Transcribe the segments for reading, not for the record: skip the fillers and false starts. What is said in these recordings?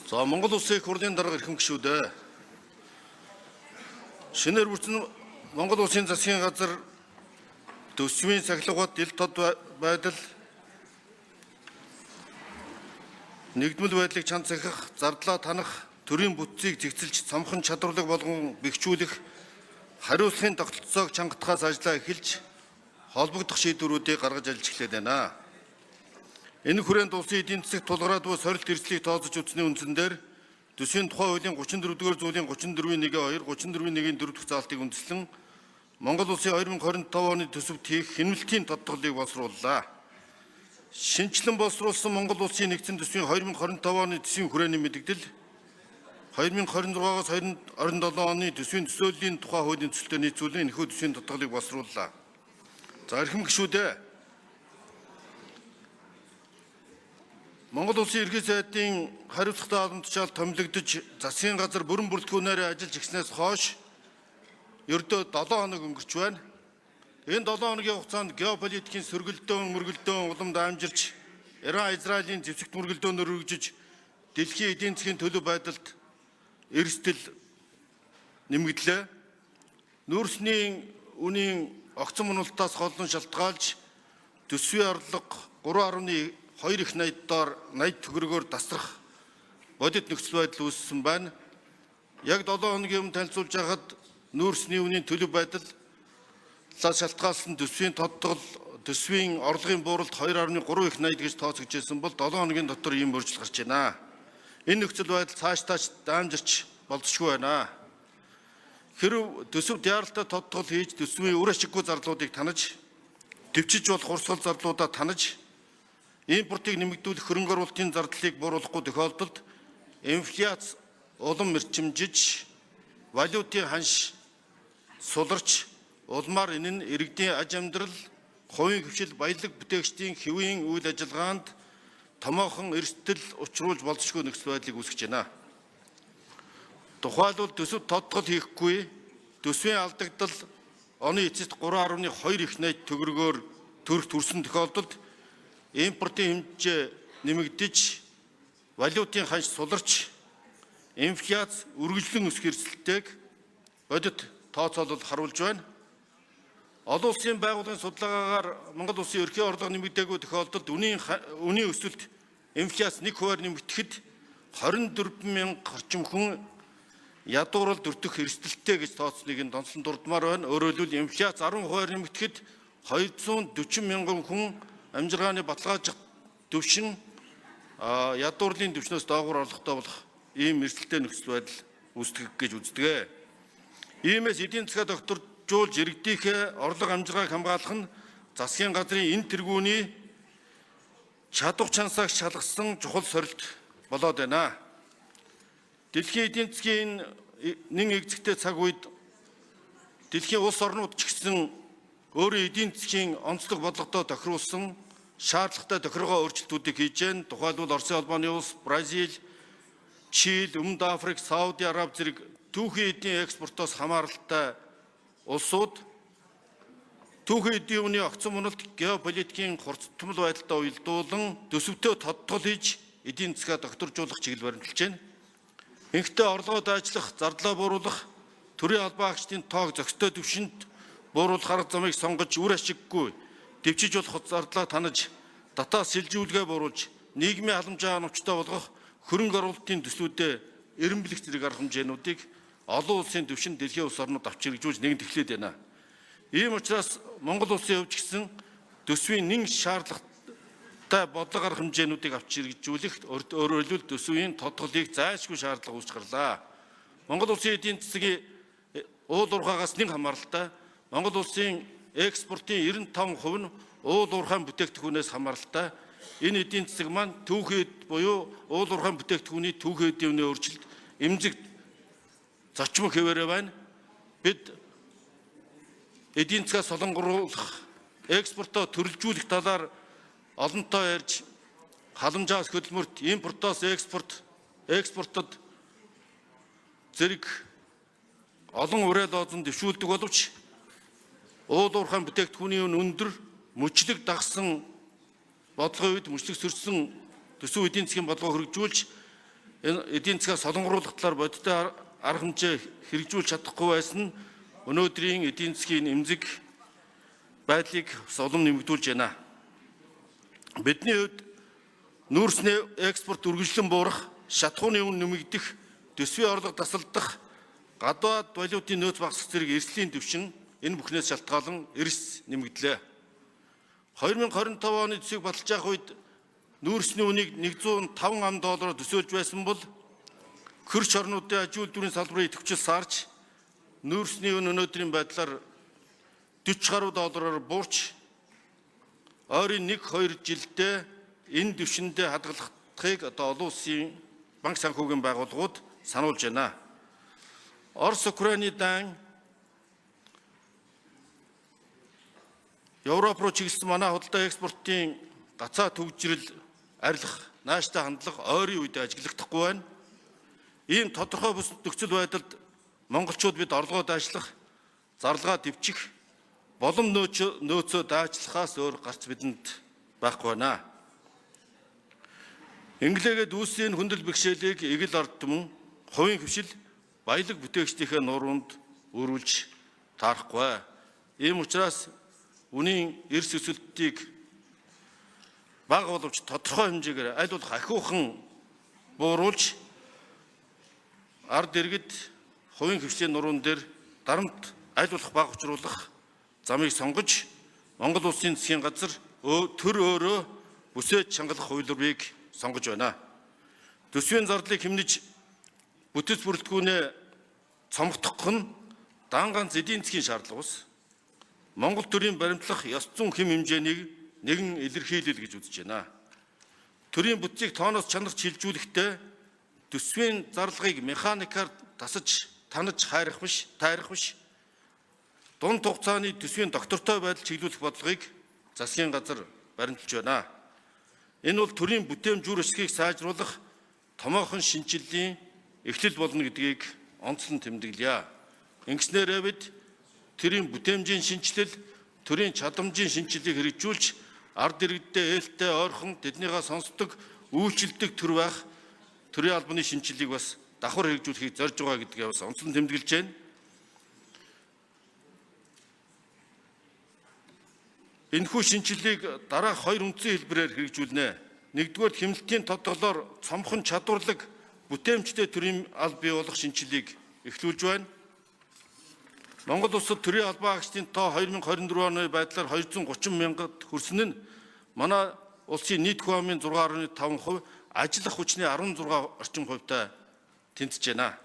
За Монгол Улсын их хурлын дарга эрхэм гишүүдээ. Шинээр бүрдсэн Монгол Улсын засгийн газар төсвийн сахилгууд ил тод байдал, нэгдмэл байдлыг чанд захих, зардлаа танах, төрийн бүтцийг зэгцэлж цамхан чадварлаг болгон бэхжүүлэх, хариуцлагын тогтолцоог чангатахаас ажиллаа эхэлж холбогдох шийдвэрүүдийг гаргаж ажиллаж байна. Энэ хүрээнд улсын эдийн засагт тулгараад буй сорилт эрсдлийг тооцож үзсний үндсэн дээр төсвийн тухай хуулийн 34-р зүйлийн 34-1-2, 34-1-4 дэх заалтыг үндэслэн Монгол Улсын 2025 оны төсөвт хийх хяналтын тодтголыг боловсрууллаа. Шинжлэн боловсруулсан Монгол Улсын нэгдсэн төсвийн 2025 оны төсвийн хүрээний мэдэгдэл 2026-аас 2027 оны төсвийн төсөөллийн тухай хуулийн төсөлтөд нийцүүлэн энэхүү төсвийн тодтголыг боловсрууллаа. За эрхэм гишүүдээ, Монгол Улсын ерхий сайдын хариуцлагатай албан тушаал томилогдож засгийн газар бүрэн бүрэлдэхүүнээр ажиллаж ирснээс хойш ердөө 7 хоног өнгөрч байна. Энэ 7 хоногийн хугацаанд геополитикийн сөргөлдөөн, мөргөлдөөн улам дамжирч, Иран, Израилийн зэвсэгт мөргөлдөөнөөр үргэлжиж дэлхийн эдийн засгийн төлөв байдалд эрсдэл нэмэгдлээ. Нүүрсний үнийн огцон уналтаас голлон шалтгаалж төсвийн орлого 3.2 их найдаар 80 төгрөгөөр тасрах бодит нөхцөл байдал үүссэн байна. Яг 7 хоногийн өмнө танилцуулж байхад нүүрсний үнийн төлөв байдал шалтгаалсан төсвийн тодтгол, төсвийн орлогын бууралт 2.3 их найд гэж тооцогдож байсан бол 7 хоногийн дотор ийм өөрчлөлт гарч байна. Энэ нөхцөл байдал цаашдаа дамжирч болзошгүй байна. Хэрэв төсөвт яаралтай тодтгол хийж төсвийн үр ашиггүй зарлуудыг танаж, төвчиж болох урсгал зарлуудаа танаж, импортыг нэмэгдүүлэх хөрөнгө оруулалтын зардлыг бууруулахгүй тохиолдолд инфляц улам эрчимжиж, валютын ханш суларч, улмаар энэ нь иргэдийн аж амьдрал, хувийн хөвшил, баялаг бүтээгчдийн хэвийн үйл ажиллагаанд томоохон эрсдэл учруулж болзошгүй нөхцөл байдлыг үүсгэж байна. Тухайлбал төсөв тодтгол хийхгүй, төсвийн алдагдал оны эцэст 3.2 их найд төгрөгөөр төрсөн тохиолдолд импортын хэмжээ нэмэгдэж, валютын ханш суларч, инфляц үргэлжлэн өсөх эрсдэлтэйг бодит тооцоолол харуулж байна. Олон улсын байгууллагын судалгаагаар Монгол Улсын ерхий орлого нэмэгдээгүй тохиолдолд үнийн өсөлт инфляц 1% нэмэгдэхэд 24,000 орчим хүн ядууралд өртөх эрсдэлтэй гэж тооцныг нь донсон дурдмаар байна. Өөрөөр хэлбэл инфляц 10% нэмэгдэхэд 240,000 хүн амжиргааны баталгаажих төвшин ядуурлын төвшнөөс доогуур орлоготой болох ийм эрсдэлтэй нөхцөл байдал үүсдэг гэж үздэг. Иймээс эдийн засгаа докторжуулж иргэдийнхээ орлого амжиргааг хамгаалах нь засгийн газрын энэ тэргүүний чадвар чансааг шалгасан чухал сорилт болоод байна. Дэлхийн эдийн засгийн нэн эгзэгтэй цаг үед дэлхийн улс орнууд ч гэсэн өөрийн эдийн засгийн онцлог бодлогодоо тохируулсан шаардлагатай тохиргоо өөрчлөлтүүдийг хийж байна. Тухайлбал Оросын улбаны улс, Бразил, Чили, Өмнөд Африк, Сауди Араб зэрэг түүхийн эдийн экспортоос хамааралтай улсууд түүхийн эдийн үнийн огцон уналт, геополитикийн хурцтмал байдалтай уялдуулан төсөвтөө тодтгол хийж эдийн засгаа докторжуулах чиглэл баримталж байна. Инхдээ орлогоо дайчлах, зардлаа бууруулах, төрийн албан агчдын тоог зохистой түвшинд бууруулах арга замыг сонгож үр ашиггүй дэвчиж болох зардлаа танаж, татаас шилжүүлгээ бууруулж, нийгмийн халамжаа оновчтой болгох хөрөнгө оруулалтын төслүүдэд эренблэх зэрэг арга хэмжээнүүдийг олон улсын түвшинд дэлхийн улс орнууд авч хэрэгжүүлж нэгэн тэглээд байна. Ийм учраас Монгол улсын хувьд ч гэсэн төсвийн нэн шаардлагатай бодлого арга хэмжээнүүдийг авч хэрэгжүүлэх, өөрөөр хэлбэл төсвийн тодтголыг зайлшгүй шаардлага үүсч гарлаа. Монгол улсын эдийн засгийн уул уурхаагаас нэг хамааралтай, Монгол улсын экспортын 95% нь уул уурхайн бүтээгдэхүүнээс хамааралтай. Энэ эдийн засаг маань түүхэд буюу уул уурхайн бүтээгдэхүүний түүхэн эдийн үнийн өөрчлөлт эмзэг зарчмын хэвээрээ байна. Бид эдийн засгаа солонгоруулах, экспортоо төрөлжүүлэх талаар олонтоо ярьж, халамжаас хөдөлмөрт, импортоос экспортод зэрэг олон ураа дооцон дэвшүүлдэг боловч уул уурхайн бүтээгдэхүүний өндөр мөчлөг дагсан бодлогын үед мөчлөг сөрсөн төсөв эдийн засгийн бодлого хөргөжүүлж энэ эдийн засгаа солонгоруулах талаар бодиттой арга хэмжээ хэрэгжүүлж чадахгүй байсан нь өнөөдрийн эдийн засгийн эмзэг байдлыг улам нэмэгдүүлж байна. Бидний хувьд нүүрсний экспорт үргэлжлэн буурах, шатхууны үн нэмэгдэх, төсвийн орлого тасалдах, гадаад валютын нөөц багасах зэрэг эрсдлийн түвшин энэ бүхнээс шалтгаалan эрс нэмэгдлээ. 2025 оны төсвийг баталж авах үед нүүрсний үнийг $105 төсөөлж байсан бол хөрш орнуудын аж үйлдвэрийн салбарын идэвхжил саарч нүүрсний үн өнөөдрийн байдлаар $40 буурч ойрын 1-2 жилдээ энэ түвшиндээ хадгалахыг олон улсын банк санхүүгийн байгууллагууд сануулж байна. Орос Украины дан Европ руу чиглэсэн манай худалдаа экспортын гацаа төвжирэл арилах нааштай хандлага ойрын үед ажиглагдахгүй байна. Ийм тодорхой бус нөхцөл байдалд монголчууд бид орлогоо даашлах, зарлага дэвчих, болон нөөцөө даажлахаас өөр гарц бидэнд байхгүй байна. Инглигээд үүслийн хүндэл бэрхшээлийг эгэл ард түмэн хувийн хвшил баялаг бүтээгчдийнхээ нуруунд өрүүлж таарахгүй. Ийм учраас үнийн эрс өсөлтийг бага боловч тодорхой хэмжээгээр аль болох ахиухан бууруулж ард иргэд хувийн хвшлийн нуруун дээр дарамт аль болох бага учруулах замыг сонгож Монгол улсын засгийн газар төр өөрөө бүсэд чангалах хувилбарыг сонгож байна. Төсвийн зардлыг хэмнэж бүтэц бүрэлдэхүүнээ цомгдох нь дан ганц эдийн засгийн шаардлага ус. Монгол төрийн баримтлах ёс зүйн хэм хэмжээнийг нэгэн илэрхийлэл гэж үзэж байна. Төрийн бүтцийг тооноос чанарт шилжүүлэхдээ төсвийн зарлагыг механикаар тасаж, танаж тайрах биш, дунд хугацааны төсвийн доктортой байдал чиглүүлэх бодлогыг засгийн газар баримталж байна. Энэ бол төрийн бүтээмж үр ашгийг сайжруулах томоохон шинжиллийн эхлэл болно гэдгийг онцлон тэмдэглэе. Ингэснээрээ бид төрийн бүтээмжийн шинжилэл, төрийн чадамжийн шинжилгээг хэрэгжүүлж ард иргэддээ ээлтэй ойрхон тэднийгээ сонсдог, үйлчилдэг төр байх төрийн албаны шинжилгээг бас давхар хэрэгжүүлэхийг зорж байгаа гэдгээ бас онцлон тэмдэглэж байна. Энэхүү шинжилгээг дараах 2 үндсэн хэлбэрээр хэрэгжүүлнэ. Нэгдүгээр хэмнэлтийн тодголоор цомхон чадварлаг бүтээмжтэй төрийн алба бий болох шинжилгээг эхлүүлж байна. Монгол улсад төрийн албан агчдын тоо 2024 оны байдлаар 230 мянгад хүрсэн нь манай улсын нийт хүн амын 6.5%, ажиллах хүчний 16 орчим хувьтай тэнцэж байна.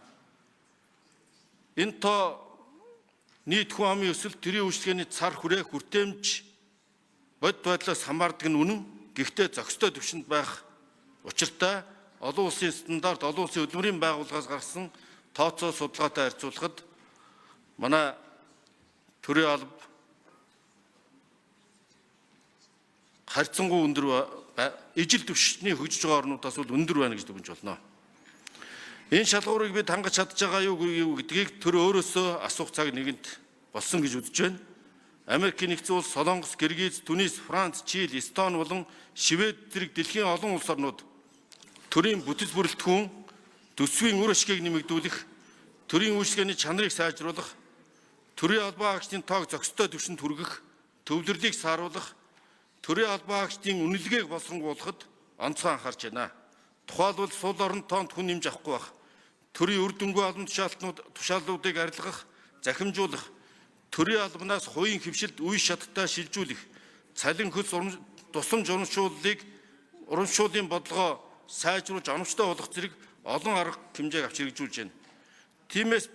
Энэ тоо нийт хүн амын өсөлт, төрийн үйлчлэгээний цар хүрээх хүртээмж бод байдлаас хамаардаг нь үнэн. Гэхдээ зохистой түвшинд байх учиртай олон улсын стандарт, олон улсын хөдөлмөрийн байгууллагаас гаргасан тооцоо судалгаатай харьцуулахад манай төрийн алба харьцангуй өндөр, ижил түвшний хөгжиж байгаа орнуудаас бол өндөр байна гэж дүгнэж болно. Энэ шалгуурыг бид хангаж чадж байгаа юу гэдгийг төр өөрөөсөө асуух цаг нэгэнт болсон гэж үзэж байна. Америкийн нэгдсэн улс, Солонгос, Киргиз, Тунис, Франц, Чили, Эстони болон Швед зэрэг дэлхийн олон улс орнууд төрийн бүтэц бүрэлдэхүүн, төсвийн үр ашгийг нэмэгдүүлэх, төрийн үйлчлэгээний чанарыг сайжруулах, төрийн албан агчдын тоог зохистой түвшинд хүргэх, төвлөрлийг сааруулах, төрийн албан агчдын үнэлгээг боловсронгуулахад онцгой анхаарч байна. Тухайлбал сул орон тоонд хүн нэмж авахгүй байх, төрийн үр дүнгүй албан тушааллуудыг арилгах, захимжуулах, төрийн албанаас хувийн хвшилд үе шаттай шилжүүлэх, цалин хөлс тусламж урамшууллын бодлогоо сайжруулж оновчтой болгох зэрэг олон арга хэмжээг авч хэрэгжүүлж байна. Тиймээс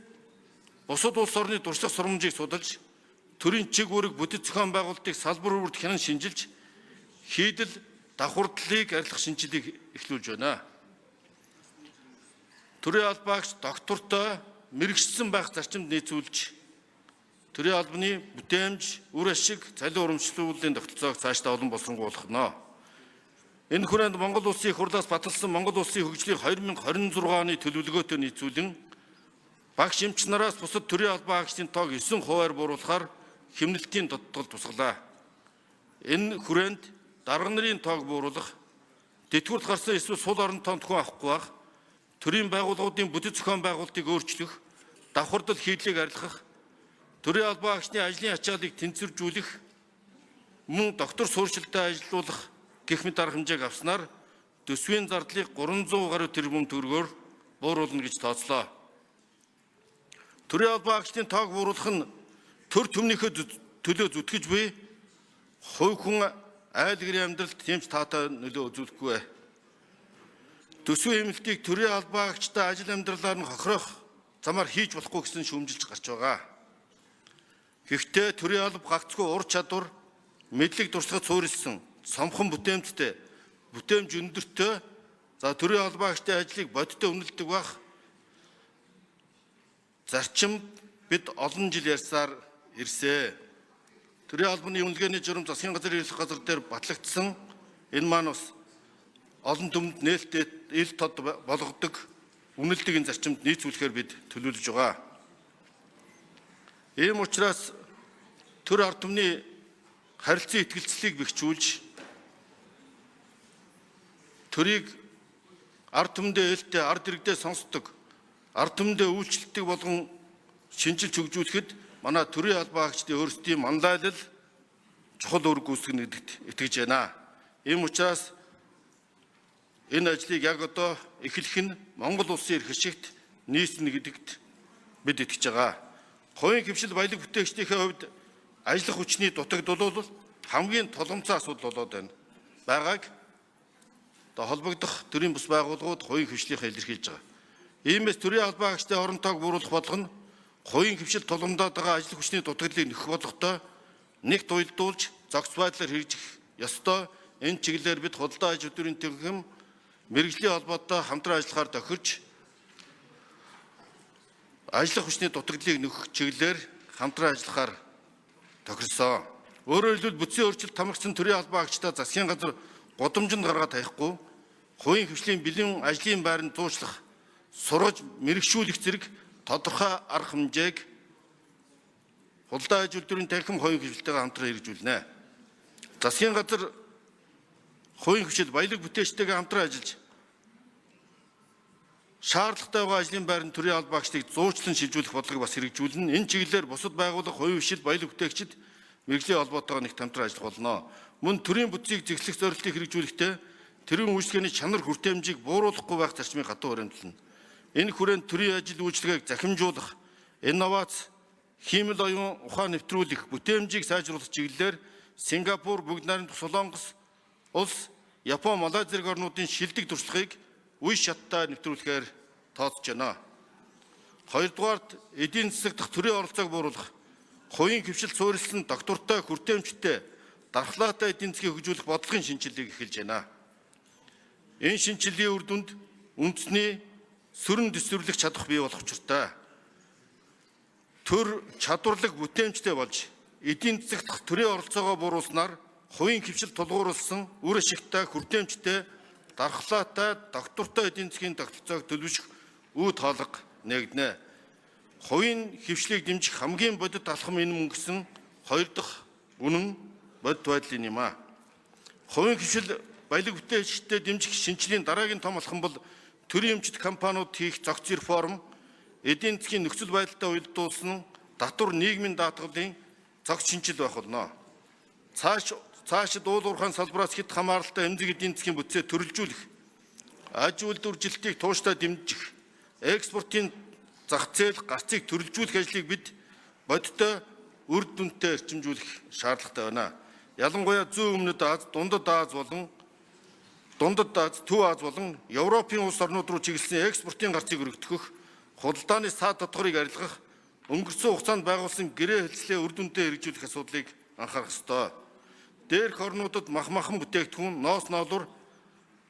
бусад улс орны туршлага сургамжийг судалж, төрийн чиг үүрэг бүтэц зохион байгуулалтыг салбар бүрд хянан шинжилж, хийдэл давхардлыг арилгах шинжилгээг эхлүүлж байна. Төрийн албаагч доктортой мэрэгчсэн байх зарчимд нийцүүлж, төрийн албаны бүтээмж, үр ашиг, цалин урамшууллын тогтолцоог цаашдаа олон боловсронгуулах нь. Энэ хүрээнд Монгол улсын их хурлаас баталсан Монгол улсын хөгжлийг 2026 оны төлөвлөгөөтэй нийцүүлэн багш эмч нараас бусад төрийн албан агчдын тоог 9% бууруулахаар хэмнэлтийн тодтол тусгалаа. Энэ хүрээнд дарга нарын тоог бууруулах, тэтгэврт гарсан эсвэл сул орон тоонд хүн авахгүй байх, төрийн байгууллагуудын бүтэц зохион байгуулалтыг өөрчлөх, давхардал хийдлийг арилгах, төрийн албан агчны ажлын ачааллыг тэнцвэржүүлэх, мөн доктор суурьшилтаа ажилуулах гэх мэт арга хэмжээг авснаар төсвийн зардлыг 300 гаруй тэрбум төгрөгөөр бууруулна гэж тооцлоо. Төрийн албан агчдын тоог бууруулах нь төр төмнийхөө төлөө зүтгэж буй хувь хүн айл гэрийн амьдралд тэмч таатай нөлөө үзүүлэхгүй. Төсвийн эмнэлтийг төрийн албан агчтай ажил амьдралаар нь хохирох замаар хийж болохгүй гэсэн шүүмжилж гарч байгаа. Гэхдээ төрийн алба гагцгүй ур чадвар, мэдлэг туршлагад суурилсан сомхон бүтээмжтэй, бүтээмж өндөртэй, төрийн албан агчдын ажлыг бодиттой үнэлдэг байх зарчим бид олон жил ярьсаар ирсэн. Төрийн албаны үнэлгээний журам засгийн газрын эрх газар дээр батлагдсан энэ маань бас олон түмэнд нээлттэй ил тод болгодог үнэлдэг энэ зарчимд нийцүүлэхээр бид төлөвлөж байгаа. Ийм учраас төр ард түмний харилцан итгэлцлийг бэхжүүлж төрийг ард түмэндээ ээлтэй ард иргэдээ сонсдог, ард түмэндээ үйлчлэлтийг болгон шинжилж хөгжүүлэхэд манай төрийн албан агчдын өөрсдийн манлайлал чухал үүрэг гүйцэтгэнэ гэдэгт итгэж байна. Ийм учраас энэ ажлыг яг одоо эхлэх нь Монгол улсын эрх ашигт нийцнэ гэдэгт бид итгэж байгаа. Хувийн хвшил баялаг бүтээгчдийнхээ хувьд ажиллах хүчний дутагдвал хамгийн тулгымцсан асуудал болоод байна. Байгааг холбогдох төрийн бус байгууллагууд хувийн хвшлийнхаа илэрхийлж байгаа. Иймээс төрийн албан агчдын орон тоог бууруулах бодлого нь хувийн хвшил тулгамдаад байгаа ажиллах хүчний дутагдлыг нөхөх бодлоготой нэгт уялдуулж зохис байдлаар хэрэгжих ёстой. Энэ чиглэлээр бид худалдаа аж үйлдвэрийн тэнхим мэргэжлийн холбоотой хамтран ажиллахаар тохирч ажиллах хүчний дутагдлыг нөхөх чиглэлээр хамтран ажиллахаар тохирсон. Өөрөөр хэлбэл бүтцийн өөрчлөлт тамирчсан төрийн албан агчдаа засгийн газар годамжинд гаргаад таяхгүй хувийн хвшлийн бэлэн ажлын байранд зуучлах, сургаж мэрэгшүүлэх зэрэг тодорхой арга хэмжээг худалдаа аж үйлдвэрийн танхим хувийн хвшилтэйгээ хамтран хэрэгжүүлнэ. Засгийн газар хувийн хвшил баялаг бүтээчтэйгээ хамтран ажиллаж шаардлагатай байгаа ажлын байранд төрийн албан агчдыг зуучлан шилжүүлэх бодлогыг бас хэрэгжүүлнэ. Энэ чиглэлээр бусад байгууллага хувийн хвшил баялаг бүтээгчид мэргэжлийн холбоотойгоо нэгт хамтран ажиллах болно. Мөн төрийн бүтцийг зэглэх зорилтыг хэрэгжүүлэхдээ тэрийн үйлчлэгээний чанар хүртээмжийг бууруулахгүй байх зарчмыг хатуу баримтлана. Энэ хүрээнд төрийн ажил үйлчилгээг захимжуулах, инновац, хиймэл оюун ухаан нэвтрүүлэх, бүтээмжийг сайжруулах чиглэлээр Сингапур, Бүгд найрамдах Солонгос улс, Япон, Малайз зэрэг орнуудын шилдэг туршлагыг үе шаттай нэвтрүүлэхээр тооцож байна. Хоёрдугаарт эдийн засаг дахь төрийн оролцоог бууруулах, хувийн хвшил суурилсан доктортой, хүртээмжтэй, дархлаатай эдийн засгийг хөгжүүлэх бодлогын шинжилгээг эхэлж байна. Энэ шинжилгээний үр дүнд үндэсний сөрөн дэвсгэрлэх чадах бий болох учиртай. Төр чадварлаг бүтээмжтэй болж эдийн засаг дахь төрийн оролцоогоо бууруулснаар хувийн хвшил тулгуурласан үр ашигтай, хүртээмжтэй, дархлаатай, доктортой эдийн засгийн тогтолцоог төлөвшөх үе тоолго нээгдэнэ. Хувийн хвшлийг дэмжих хамгийн бодит алхам энэ мөн гэсэн хоёр дахь үнэн бодит байдлын юм а. Хувийн хвшил баялаг бүтээчтэй дэмжих шинжилгээний дараагийн том алхам бол төрийн эмчит компаниуд хийх зохицын реформ, эдийн засгийн нөхцөл байдалтай уялдуулсан татвар нийгмийн даатгалын зохиц шинжил байх болно. Цаашид уул уурхайн салбараас хэд хамааралтай эмзэг эдийн засгийн бүтцээ төрөлжүүлэх, аж үйлдвэржилтийг тууштай дэмжих, экспортын зах зээл гарцыг төрөлжүүлэх ажлыг бид бодиттой үр дүнтэй эрчимжүүлэх шаардлагатай байна. Ялангуяа зүүн өмнөд Аз, Дундад Аз, Төв Аз болон Европын улс орнууд руу чиглэсэн экспортын гарцыг өргөдөх, худалдааны саад тодорхойлыг арилгах, өнгөрсөн хугацаанд байгуулсан гэрээ хэлцлээ үр дүнтэй хэрэгжүүлэх асуудлыг анхаарах ёстой. Дээрх орнуудад махмахан бүтээгдэхүүн, ноос ноолуур,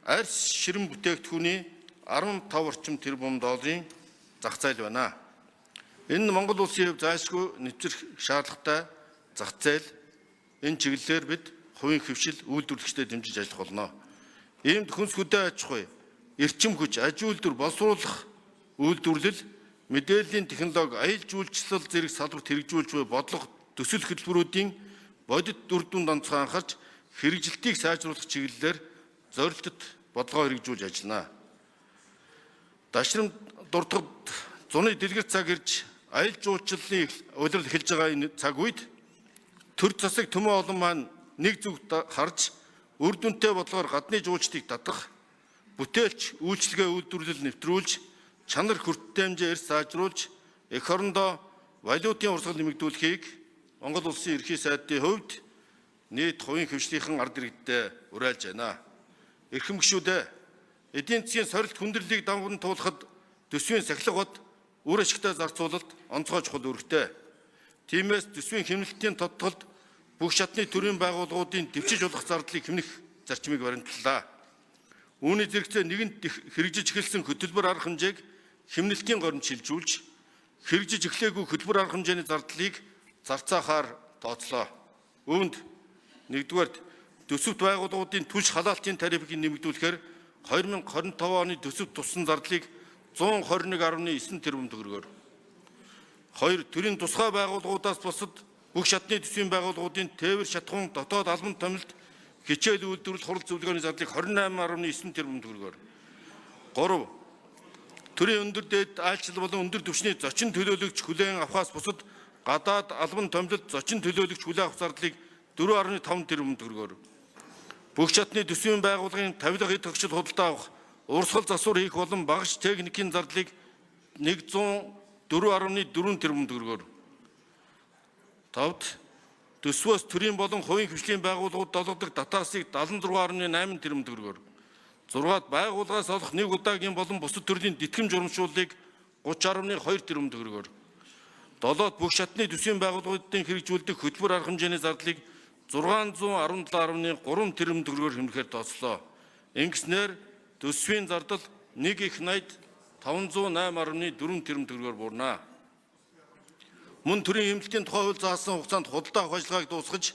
арьс ширэн бүтээгдэхүүний 15 орчим тэрбум долларын зах зээл байна. Энэ нь Монгол улсын хувьд зайлшгүй нэвтрэх шаардлагатай зах зээл. Энэ чиглэлээр бид хувийн хвшил үйлдвэрлэгчдэд дэмжиж ажиллах болно. Иймд хүнс хөдөө аж ахуй, эрчим хүч, аж үйлдвэр, боловсруулах үйлдвэрлэл, мэдээллийн технологи, аялал жуулчлал зэрэг салбарт хэрэгжүүлж буй бодлого төсөл хөтөлбөрүүдийн бодит үр дүнд онцгой анхаарч хэрэгжилтийг сайжруулах чиглэлээр зорилттой бодлогоо хэрэгжүүлж ажиллана. Дашрам дуртагд зуны дэлгэр цаг ирж аялал жуулчлалын улирал эхэлж байгаа энэ цаг үед төр засаг төмөө олон маань нэг зүг харж үр дүнтэй бодлогоор гадны жуулчдыг татах, бүтээлч үйлчлэгээ үйлдвэрлэл нэвтрүүлж, чанар хүртээмжээ эрс сайжруулж, эх орондоо валютын урсгал нэмэгдүүлэхийг Монгол улсын ерхий сайдын хувьд нийт хувийн хвшлийнхэн ард иргэдэд уриалж байна. Эрхэм гишүүдээ эдийн засгийн сорилт хүндрэлийг давган туулахад төсвийн сахилга бод үр ашигтай зарцуулалт онцгой чухал үүрэгтэй. Тиймээс төсвийн хэмнэлтийн тодтолд бүх шатны төрийн байгууллагуудын дэвшиж болох зардлыг хэмнэх зарчмыг баримтлалаа. Үүний зэрэгцээ нэгэнт хэрэгжиж эхэлсэн хөтөлбөр арга хэмжээг хэмнэлтийн горимд шилжүүлж, хэрэгжиж эхлээгүй хөтөлбөр арга хэмжээний зардлыг зарцаахаар тооцлоо. Үүнд нэгдүгээр төсөвт байгууллагуудын түлш халаалтын тарифыг нэмэгдүүлэхээр 2025 оны төсөв туссан зардлыг 121.9 тэрбум төгрөгөөр. 2. Төрийн тусгай байгууллагуудаас бусад бүх шатны төсвийн байгууллагуудын тээвэр шатхуун дотоод албан томилт хичээл үйлдвэрлэл хурал зөвлөгөөний зардлыг 28.9 тэрбум төгрөгөөр. 3. Төрийн өндөр дээд айлчлал болон өндөр түвшний зочин төлөөлөгч хүлээн авахаас бусад гадаад албан томилт зочин төлөөлөгч хүлээн авах зардлыг 4.5 тэрбум төгрөгөөр. Бүх шатны төсвийн байгууллагын тавилга хэд тогтчид худалдаа авах, урсгал засвар хийх болон багш техникийн зардлыг 104.4 тэрбум төгрөгөөр. 5. Төсвөөс төрийн болон хувийн хвшлийн байгууллагууд долгодог татаасыг 76.8 тэрбум төгрөгөөр. 6. Байгууллагаас олох нэг удаагийн болон бусад төрлийн тэтгэм журамшууллыг 30.2 тэрбум төгрөгөөр. 7. Бүх шатны төсвийн байгууллагуудын хэрэгжүүлдэг хөтөлбөр арга хэмжээний зардлыг 617.3 тэрбум төгрөгөөр хэмнэхээр тооцлоо. Ингэснээр төсвийн зардал 1/80 508.4 тэрбум төгрөгөөр буурнаа. Мөн төрийн хэмнэлтийн тухай хууль заасан хугацаанд худалдаа авах ажиллагааг дуусгаж,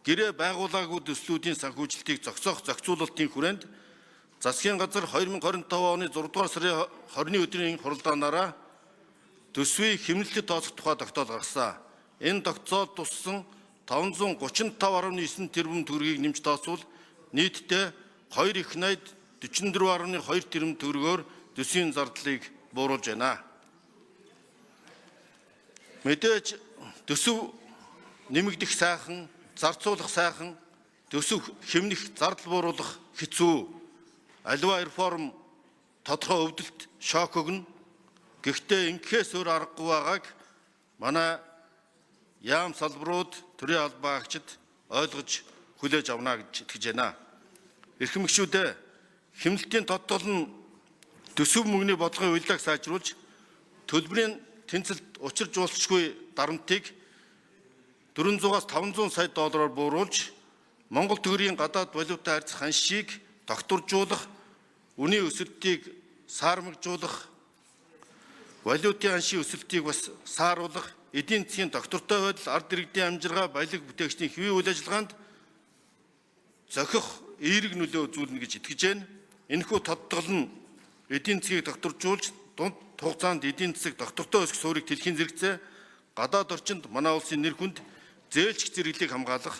гэрээ байгуулаагүй төслүүдийн санхүүжилтийг зогсоох зохицуулалтын хүрээнд засгийн газар 2025 оны 6 дугаар сарын 20-ны өдрийн хуралдаанаараа төсвийн хэмнэлтэд тооцох тухай тогтоол гаргасан. Энэ тогтоол туссан 535.9 тэрбум төгрөгийг нэмж тооцвол нийтдээ 2/80 44.2 тэрбум төгрөгөөр төсвийн зардлыг бууруулж байна. Мэдээж төсөв нэмэгдэх сайхан, зарцуулах сайхан, төсөв хэмнэх, зардал бууруулах хэцүү. Аливаа реформ тодорхой өвдөлт шок өгнө. Гэхдээ ингэхээс өөр аргагүй байгааг манай яам салбарууд, төрийн албан агчид ойлгож хүлээж авна гэж итгэж байна. Эрхэм гишүүдээ хэмнэлтийн тодтол нь төсөв мөнгөний бодлогын уялдааг сайжруулж, төлбөрийн тэнцэлд учир жуулчгүй дарамтыг 400-аас 500 сая доллараар бууруулж, Монгол төгрөгийн гадаад валютаа харьцах ханшийг тогтворжуулах, үнийн өсөлтийг саармагжуулах, валютын ханшийн өсөлтийг бас сааруулах, эдийн засгийн доктортой байдал, ард иргэдийн амжиргаа, баялаг бүтээгчдийн хэвийн үйл ажиллагаанд зохих эерэг нөлөө үзүүлнэ гэж итгэж байна. Энэхүү тодтол нь эдийн засгийг докторжуулж, дунд хугацаанд эдийн засаг доктортой өсөх суурийг дэлхийн зэрэгцээ, гадаад орчинд манай улсын нэр хүнд зээлч зэрэглийг хамгаалах,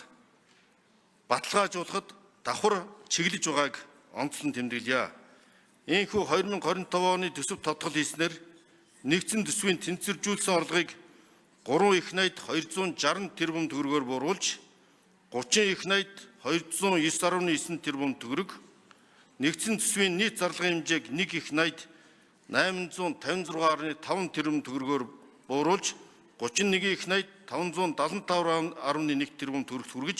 баталгаажуулахад давхар чиглэж байгааг онцлон тэмдэглэе. Ийхүү 2025 оны төсөв тодтол хийснээр нэгдсэн төсвийн тэнцвэржүүлсэн орлогыг 3/80 260 тэрбум төгрөгөөр бууруулж, 30/80 209.9 тэрбум төгрөг, нэгдсэн төсвийн нийт зарлагын хэмжээг 1/80 856.5 тэрбум төгрөгөөр бууруулж, 31/80 575.1 тэрбум төгрөгт хүргэж,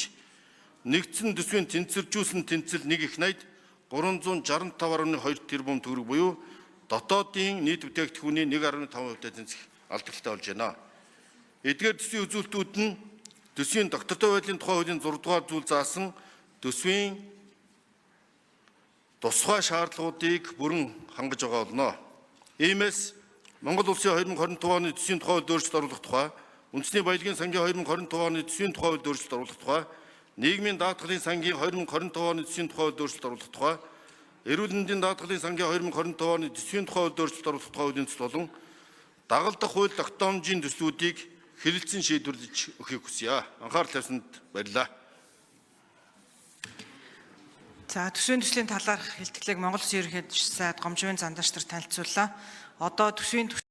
нэгдсэн төсвийн тэнцвэржүүлсэн тэнцэл 1/80 365.2 тэрбум төгрөг буюу дотоодын нийт бүтээгдэхүүний 1.5% тэнцэх алдагтай болж байна. Эдгээр төсвийн үзүүлэлтүүд нь төсвийн доктортой байдлын тухай хуулийн 6 дугаар зүйл заасан төсвийн тусгай шаардлагуудыг бүрэн хангаж байгаа болно. Иймээс Монгол улсын 2025 оны төсвийн тухай хууль өөрчлөлт оруулах тухай, үндэсний баялагын сангийн 2025 оны төсвийн тухай хууль өөрчлөлт оруулах тухай, нийгмийн даатгалын сангийн 2025 оны төсвийн тухай хууль өөрчлөлт оруулах тухай, эрүүл мэндийн даатгалын сангийн 2025 оны төсвийн тухай хууль өөрчлөлт оруулах тухай хуулийн төсөл болон дагалдах хууль тогтоомжийн төслүүдийг хэлэлцэн шийдвэрлэж өгөхийг хүсье. Анхаарал тавьсанд баярлалаа. За төсвийн талаарх хэлтгэлийг Монгол Улсын ерөнхий сайд Гомживын Зандаштар танилцууллаа. Одоо төсвийн